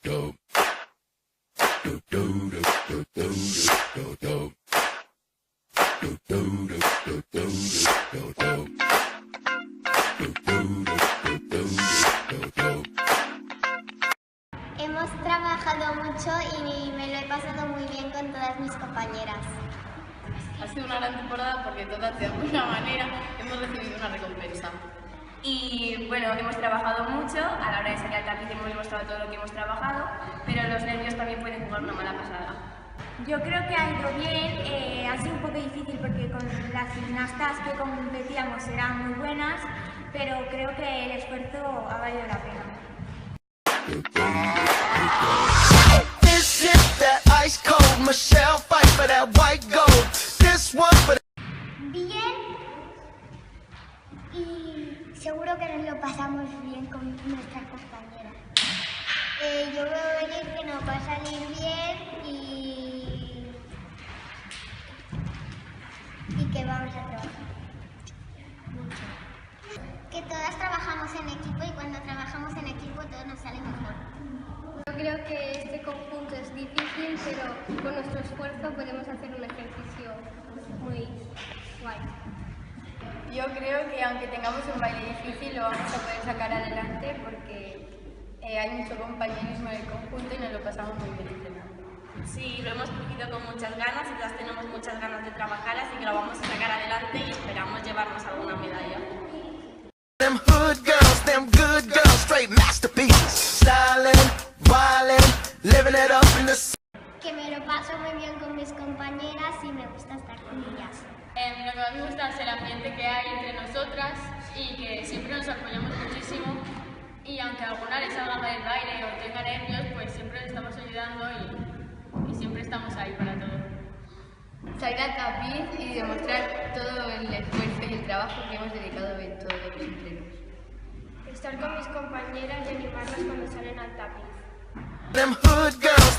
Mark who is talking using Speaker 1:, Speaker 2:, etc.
Speaker 1: Hemos trabajado mucho y me lo he pasado muy bien con todas mis compañeras.
Speaker 2: Ha sido una gran temporada porque todas de alguna manera hemos recibido una recompensa.
Speaker 3: Y bueno, hemos trabajado mucho, a la hora de salir al tapiz hemos demostrado todo lo que hemos trabajado, pero los nervios también pueden jugar una mala pasada.
Speaker 4: Yo creo que ha ido bien, ha sido un poco difícil porque con las gimnastas que competíamos eran muy buenas, pero creo que el esfuerzo ha valido la pena.
Speaker 1: Bien, y seguro que nos lo pasamos bien con nuestras compañeras. Yo veo venir que nos va a salir bien y que vamos a trabajar mucho. Que todas trabajamos en equipo y cuando trabajamos en equipo todo nos sale mejor.
Speaker 5: Yo creo que este conjunto es difícil, pero con nuestro esfuerzo podemos hacer un ejercicio muy guay.
Speaker 2: Yo creo que aunque tengamos un baile difícil lo vamos a poder sacar adelante porque hay mucho compañerismo en el conjunto y nos lo pasamos muy bien entrenando.
Speaker 3: Sí, lo hemos cogido con muchas ganas y todas tenemos muchas ganas de trabajar, así que lo vamos a sacar adelante y esperamos llevarnos alguna medalla.
Speaker 6: Them hood girls, them good girls, straight masterpieces. Stylin', wildin', living it up in the...
Speaker 1: Que me lo paso muy bien con mis compañeras y me gusta estar con ellas.
Speaker 2: Lo que más me gusta es el ambiente que hay entre nosotras y que siempre nos apoyamos muchísimo y aunque a alguna les salga mal el baile o tenga nervios, pues siempre les estamos ayudando y siempre estamos ahí para todo. Salir al tapiz y demostrar todo el esfuerzo y el trabajo que hemos dedicado en todos los entrenos.
Speaker 5: Estar con mis compañeras y animarlas cuando salen al tapiz.
Speaker 6: Them hood girls,